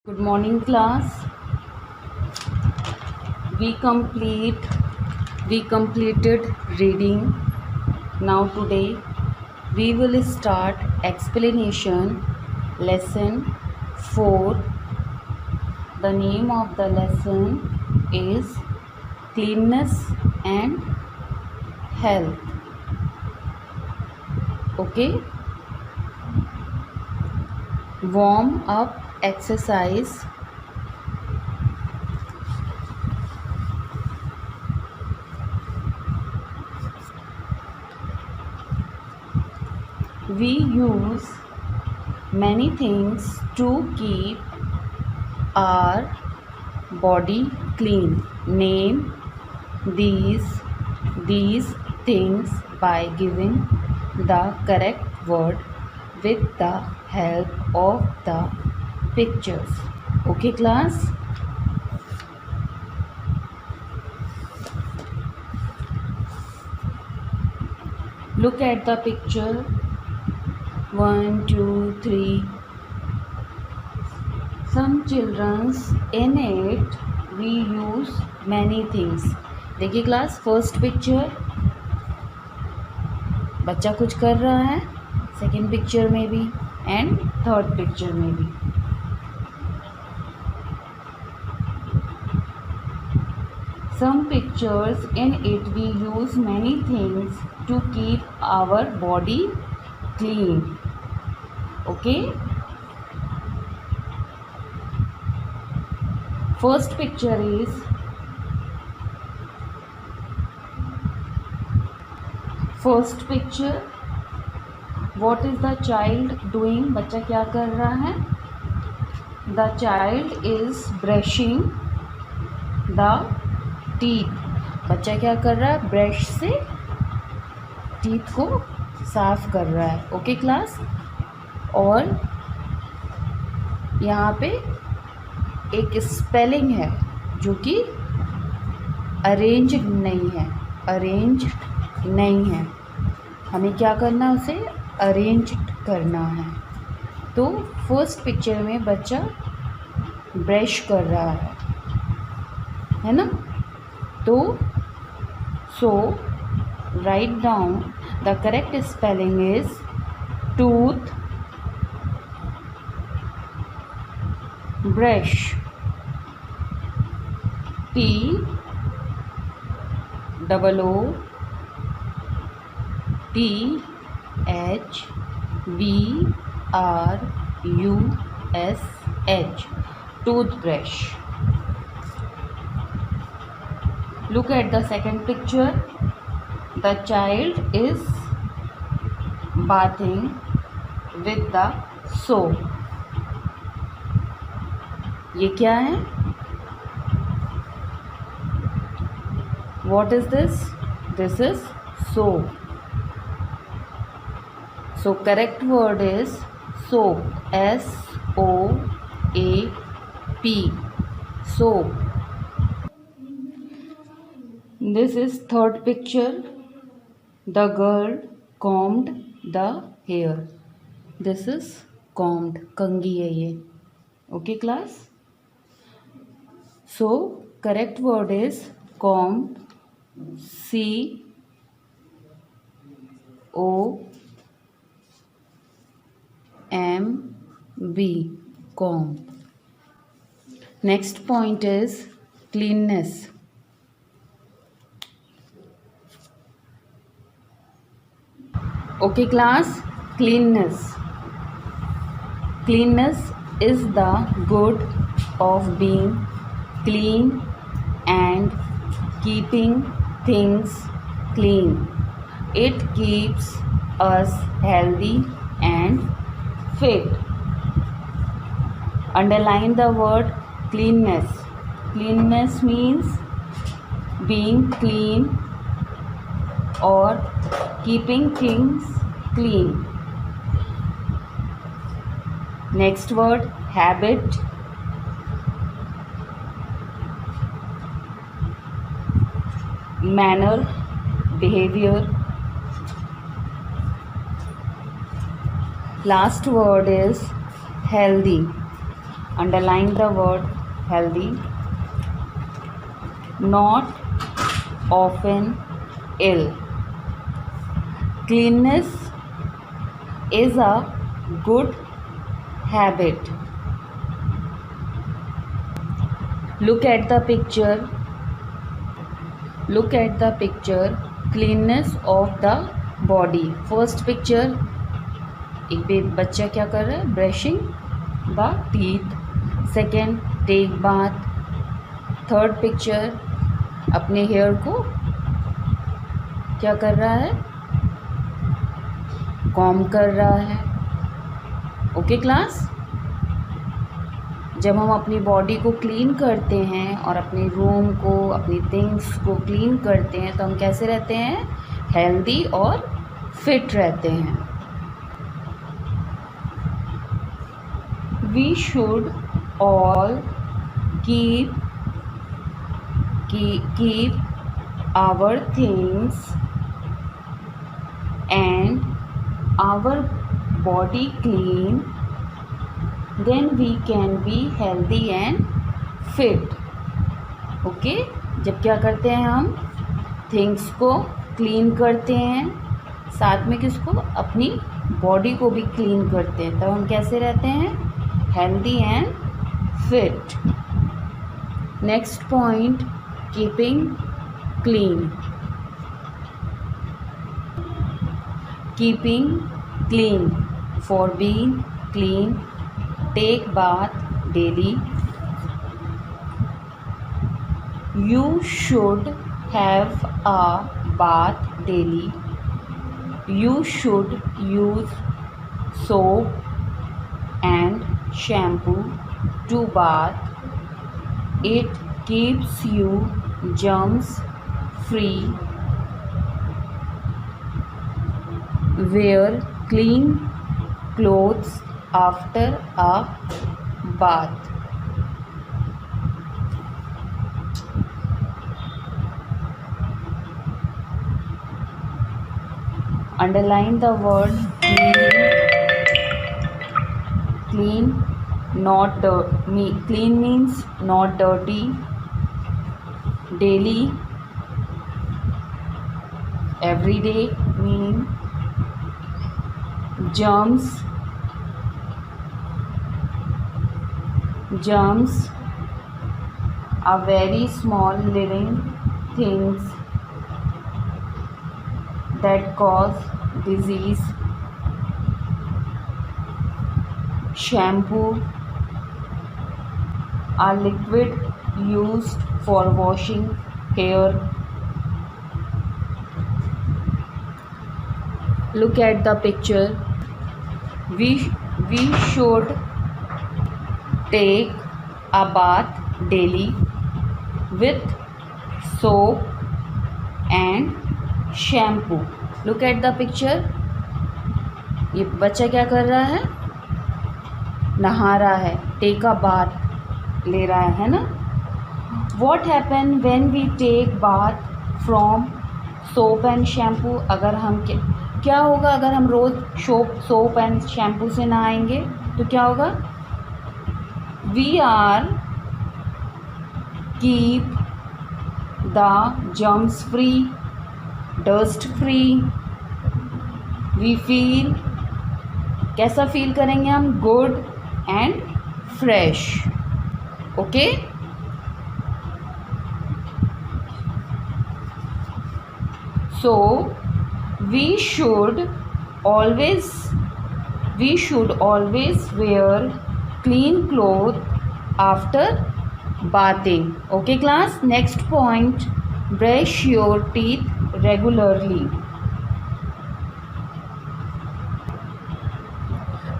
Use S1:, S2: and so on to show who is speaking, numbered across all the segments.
S1: Good morning, class. We completed reading. Now today we will start explanation lesson 4. The name of the lesson is cleanness and health. Okay? Warm up exercise. We use many things to keep our body clean. Name these things by giving the correct word with the help of the pictures. Okay, class? Look at the picture. 1, 2, 3. Some children's in it we use many things. देखिए class, first picture बच्चा कुछ कर रहा है, second picture में भी and third picture में भी. Some pictures in it we use many things to keep our body clean. Okay? First picture is what is the child doing? बच्चा क्या कर रहा है? The child is brushing the teeth. बच्चा क्या कर रहा है? ब्रश से टीथ को साफ कर रहा है. Okay class? और यहाँ पे एक स्पेलिंग है जो कि अरेंज नहीं है. हमें क्या करना है? उसे अरेंज करना है. तो फर्स्ट पिक्चर में बच्चा ब्रश कर रहा है ना? तो so write down the correct spelling is tooth, brush, TOOTH, toothbrush. Look at the second picture. The child is bathing with the soap. ये क्या है? What is this? This is soap. So correct word is soap. SOAP. Soap. This is third picture. The girl combed the hair. This is combed. कंघी है ये. Okay class? So correct word is comb. COMB. Comb. Next point is cleanness. Okay class? Cleanness is the good of being clean and keeping things clean. It keeps us healthy and fit. Underline the word cleanness. Cleanness means being clean or keeping things clean. Next word habit. Manner, behavior. Last word is healthy. Underline the word healthy. Not often ill. Cleanliness is a good habit. Look at the picture. Look at the picture. Cleanness of the body. First picture, एक बच्चा क्या कर रहा है? Brushing the teeth. Second, take bath. Third picture, अपने hair को क्या कर रहा है? कॉम कर रहा है. ओके क्लास, जब हम अपनी बॉडी को क्लीन करते हैं और अपने रूम को, अपनी थिंग्स को क्लीन करते हैं तो हम कैसे रहते हैं? हेल्दी और फिट रहते हैं. We should all keep our things and our body clean, then we can be healthy and fit. Okay, जब क्या करते हैं हम? थिंग्स को क्लीन करते हैं, साथ में किसको? अपनी बॉडी को भी क्लीन करते हैं, तब हम कैसे रहते हैं? Healthy and fit. Next point, keeping clean. Keeping clean. For being clean, take bath daily. You should have a bath daily. You should use soap and shampoo to bath. It keeps you germs free. Wear clean clothes after a bath. Underline the word clean. Not dirty. Clean means not dirty. Daily, every day, meaning germs are very small living things that cause disease. Shampoo, a liquid used for washing hair. Look at the picture. We should take a bath daily with soap and shampoo. Look at the picture. ये बच्चा क्या कर रहा है? नहा रहा है. Take a bath ले रहा है ना? What happen when we take bath from soap and shampoo? अगर हम क्या होगा अगर हम रोज़ सोप एंड शैम्पू से नहाएंगे तो क्या होगा? We are keep the germs free, dust free. We feel, कैसा फील करेंगे हम? Good and fresh. Okay, so we should always wear clean clothes after bathing. Okay class, next point, brush your teeth regularly.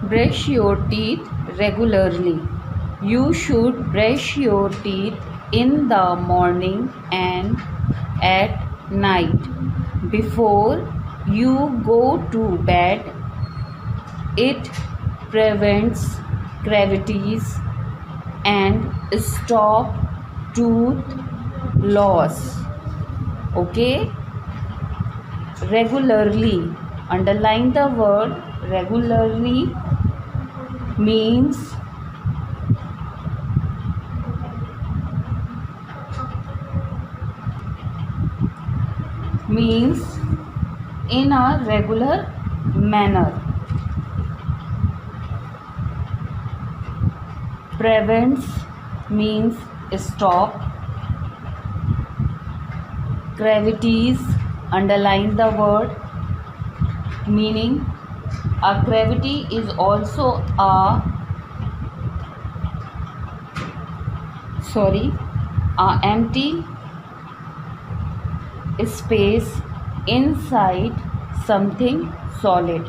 S1: Brush your teeth regularly. You should brush your teeth in the morning and at night before you go to bed. It prevents cavities and stop tooth loss. Okay, regularly, underline the word regularly, means means in a regular manner. Prevents means stop. Gravities, underline the word, meaning a gravity is also a empty space inside something solid.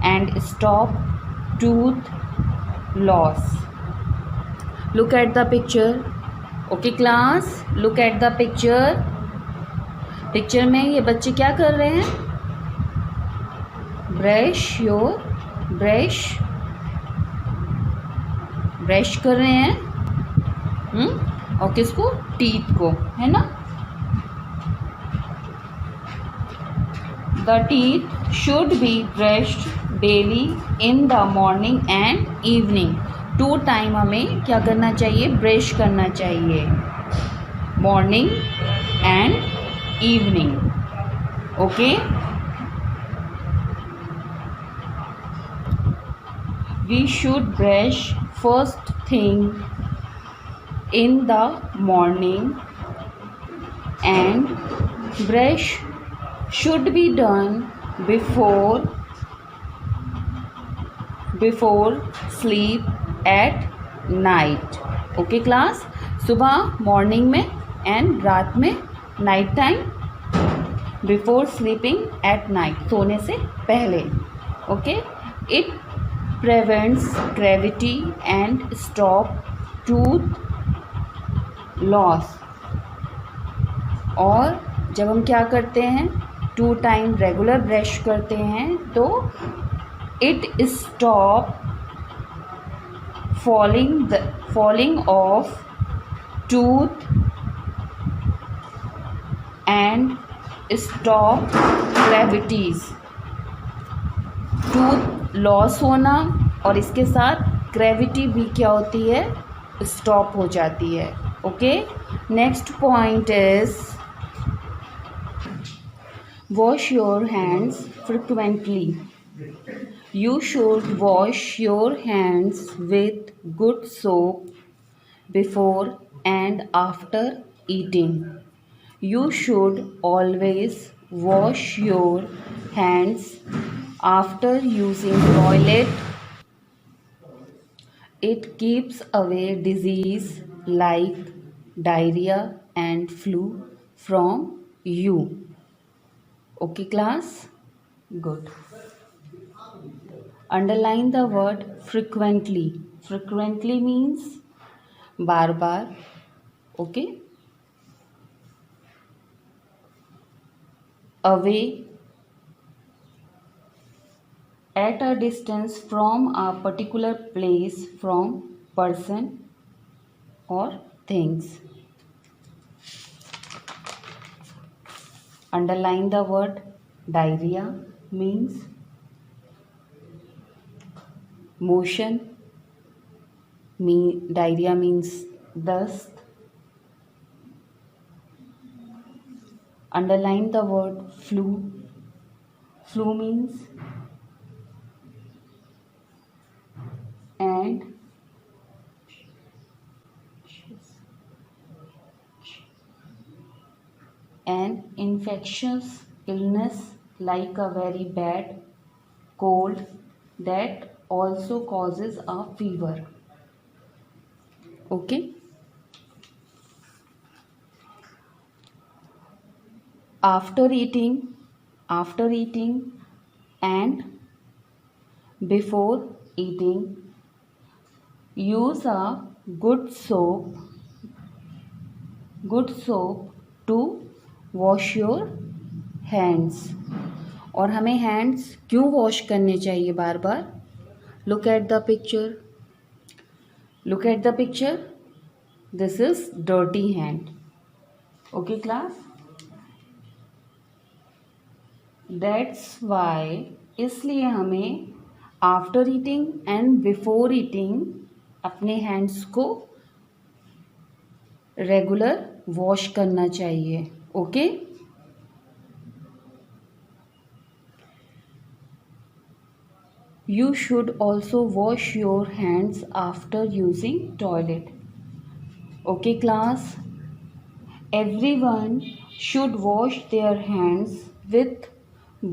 S1: And stop, tooth loss. Look at the picture. Okay class, look at the picture. Picture में ये बच्चे क्या कर रहे हैं? Brush कर रहे हैं और किसको? टीथ को, है ना? The teeth should be brushed daily in the morning and evening. 2 time हमें क्या करना चाहिए? ब्रश करना चाहिए, morning and evening. Okay, we should brush first thing in the morning and brush should be done before sleep at night. Okay class, सुबह morning में and रात में night time, before sleeping at night, सोने से पहले. Okay, it prevents gravity and stop tooth loss. और जब हम क्या करते हैं? 2 टाइम रेगुलर ब्रश करते हैं तो it stop falling off tooth and stop gravities. Tooth loss होना और इसके साथ ग्रेविटी भी क्या होती है? स्टॉप हो जाती है. Okay, next point is wash your hands frequently. You should wash your hands with good soap before and after eating. You should always wash your hands after using toilet. It keeps away disease like diarrhea and flu from you. Okay class? Good. Underline the word frequently. Frequently means bar bar. Okay? Away, at a distance from a particular place, from person or things. Underline the word diarrhea means motion. Diarrhea means dust. Underline the word flu. Flu means an infectious illness like a very bad cold that also causes a fever. Okay. After eating and before eating, use a good soap to wash your hands. और हमें hands क्यों wash करने चाहिए बार बार? Look at the picture. This is dirty hand. Okay class, that's why, इसलिए हमें after eating and before eating अपने हैंड्स को रेगुलर वॉश करना चाहिए. Okay, You should also wash your hands after using toilet. Okay, class? Everyone should wash their hands with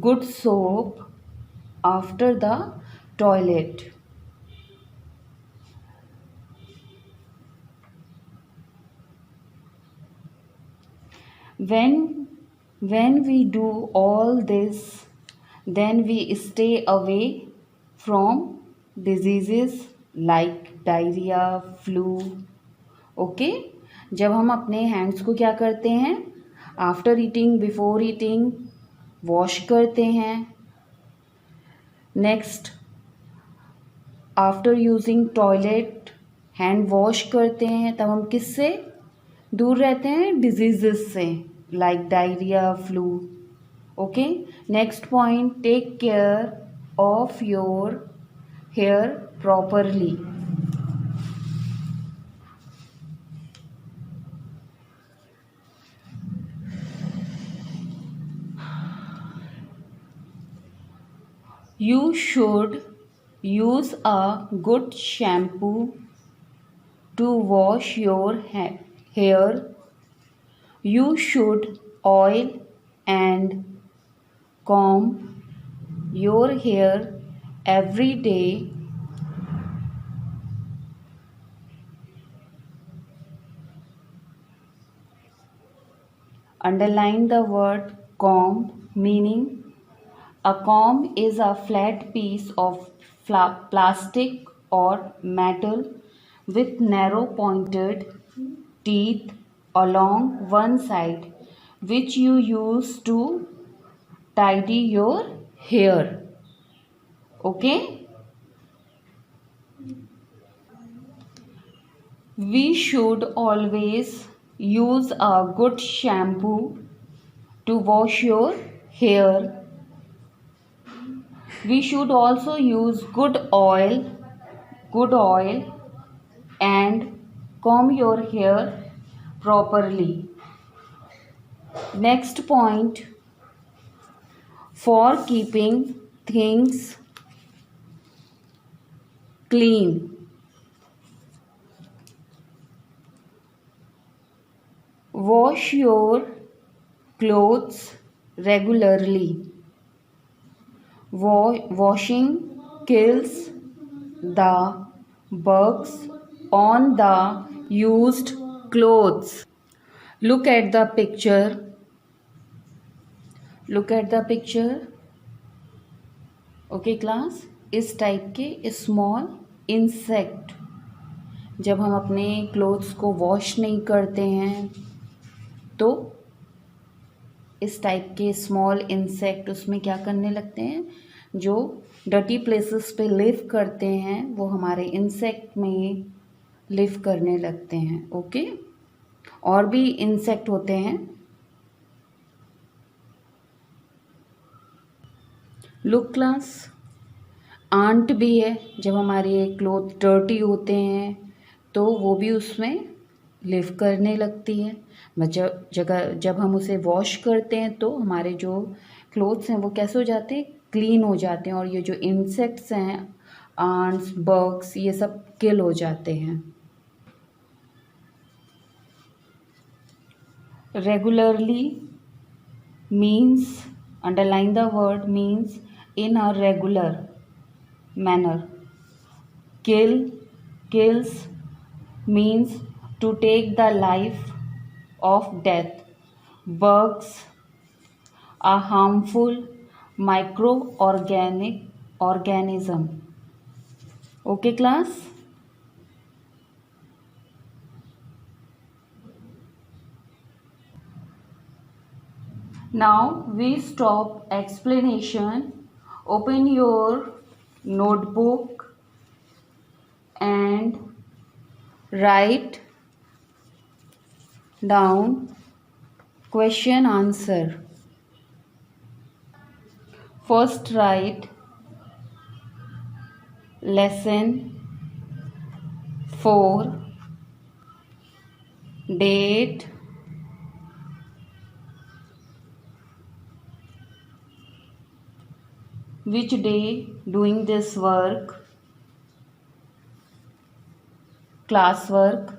S1: good soap after the toilet. When we do all this, then we stay away from diseases like diarrhea, flu. Okay, जब हम अपने hands को क्या करते हैं, after eating, before eating wash करते हैं, next after using toilet hand wash करते हैं, तब हम किससे दूर रहते हैं, डिजीजेस से like diarrhoea, flu. Okay, next point, take care of your hair properly. You should use a good shampoo to wash your hair. You should oil and comb your hair every day. Underline the word comb, meaning a comb is a flat piece of plastic or metal with narrow pointed teeth along one side, which you use to tidy your hair. Okay? We should always use a good shampoo to wash your hair. We should also use good oil and comb your hair properly. Next point, for keeping things clean. Wash your clothes regularly. Washing kills the bugs on the used clothes. Look at the picture. Look at the picture. Okay class, इस type के small insect जब हम अपने clothes को wash नहीं करते हैं तो इस टाइप के स्मॉल इंसेक्ट उसमें क्या करने लगते हैं, जो डर्टी प्लेसेस पे लिव करते हैं वो हमारे इंसेक्ट में लिव करने लगते हैं. ओके, और भी इंसेक्ट होते हैं. लुक क्लास, आंट भी है. जब हमारे क्लोथ डर्टी होते हैं तो वो भी उसमें लिव करने लगती है. जब हम उसे वॉश करते हैं तो हमारे जो क्लोथ्स हैं वो कैसे हो जाते हैं, क्लीन हो जाते हैं. और ये जो इंसेक्ट्स हैं, आंट्स, बग्स, ये सब किल हो जाते हैं. Regularly means, underline the word, means in a regular manner. Kills means to take the life of death. Bugs are harmful microorganism. Okay class? Now we stop explanation. Open your notebook and write down question answer. First write lesson 4, date, which day doing this work, classwork,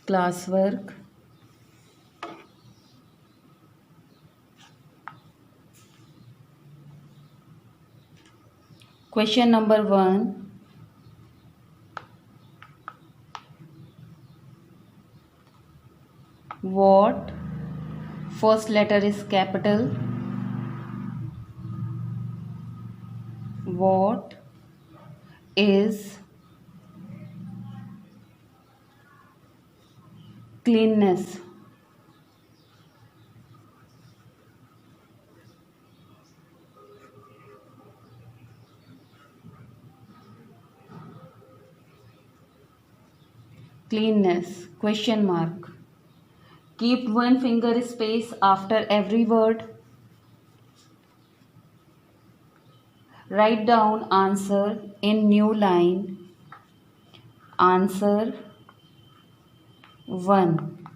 S1: classwork. Question number 1. What first letter is capital? What is cleanness? Cleanness, question mark. Keep one finger space after every word. Write down answer in new line. Answer 1.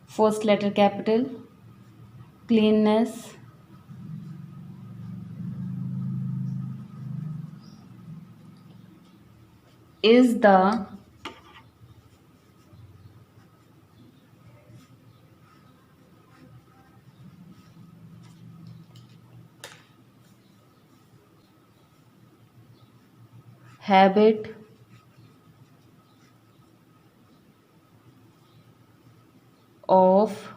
S1: First letter capital, cleanness. Is the habit of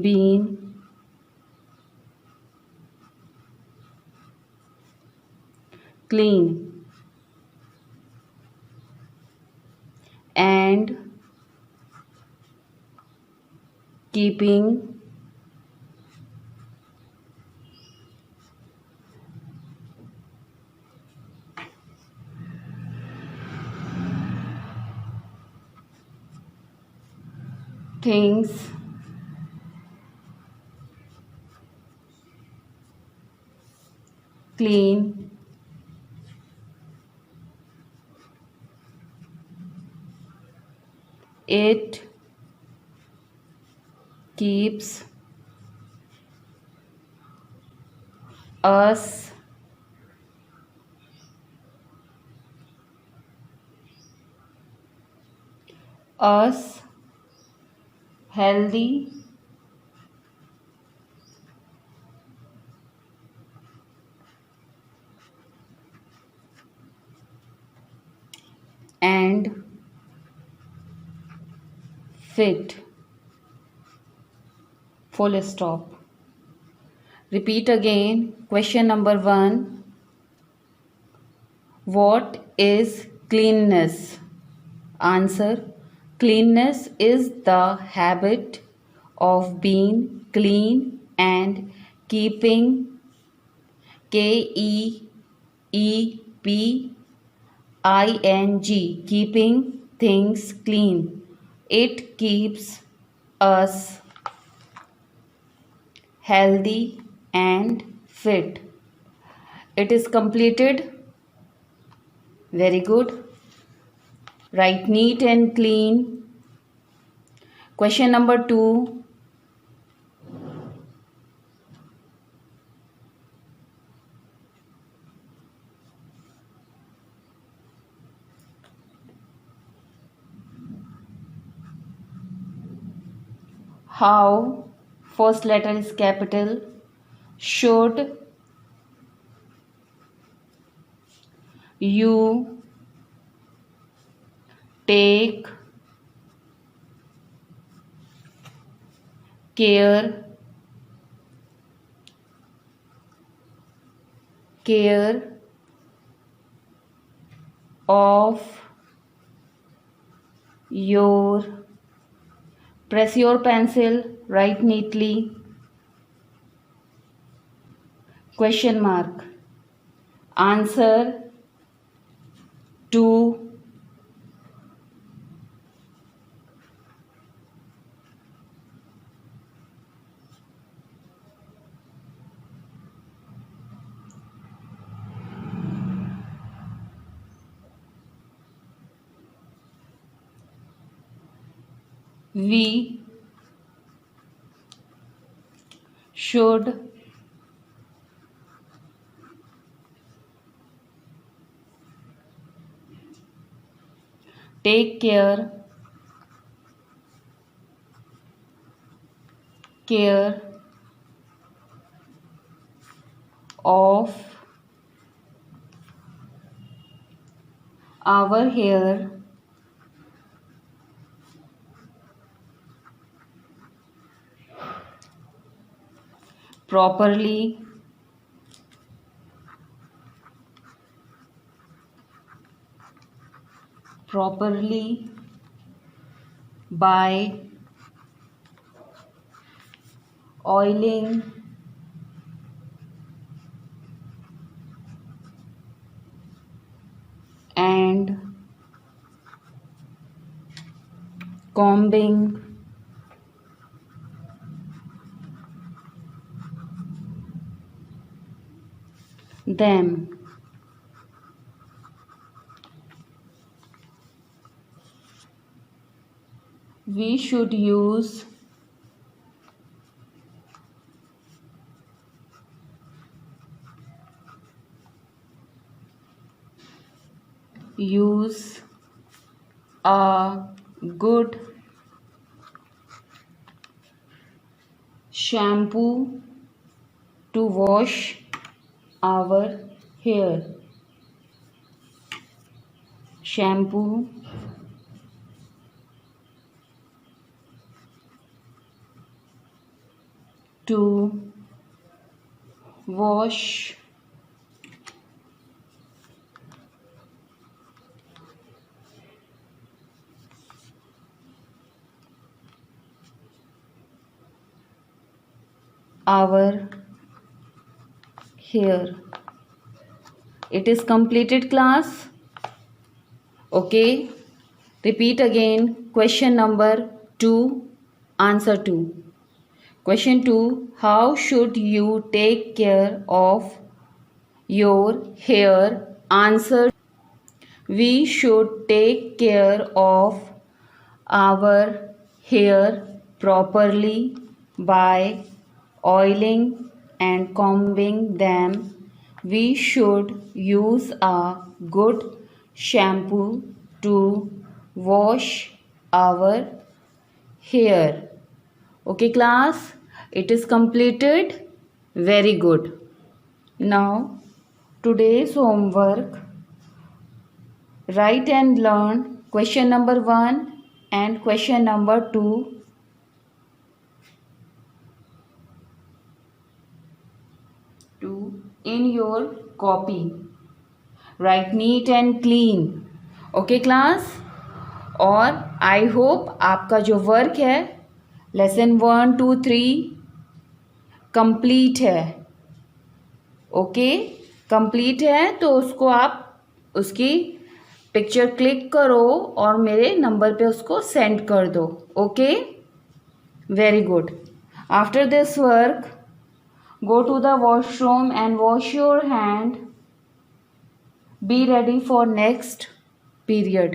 S1: being clean and keeping things clean it keeps us us healthy and fit. Full stop. Repeat again. Question number 1. What is cleanness? Answer. Cleanness is the habit of being clean and keeping keeping things clean. It keeps us healthy and fit. It is completed. Very good. Write neat and clean. Question number 2. How first letter is capital? Should you take care of your, press your pencil, write neatly. Question mark. Answer 2. we should take care of our hair properly by oiling and combing them. We should use a good shampoo to wash our hair. Shampoo to wash our hair. It is completed, class. Okay, repeat again. Question number 2, answer 2. Question 2, how should you take care of your hair? Answer, we should take care of our hair properly by oiling and combing them. We should use a good shampoo to wash our hair. Okay, class, it is completed. Very good. Now, today's homework, write and learn question number 1 and question number 2 in your copy. Write neat and clean. Okay, class? और I hope आपका जो work है lesson 1, 2, 3 complete है. Okay, complete है तो उसको आप उसकी पिक्चर क्लिक करो और मेरे नंबर पे उसको सेंड कर दो. Okay, very good. After this work go to the washroom and wash your hand. Be ready for next period.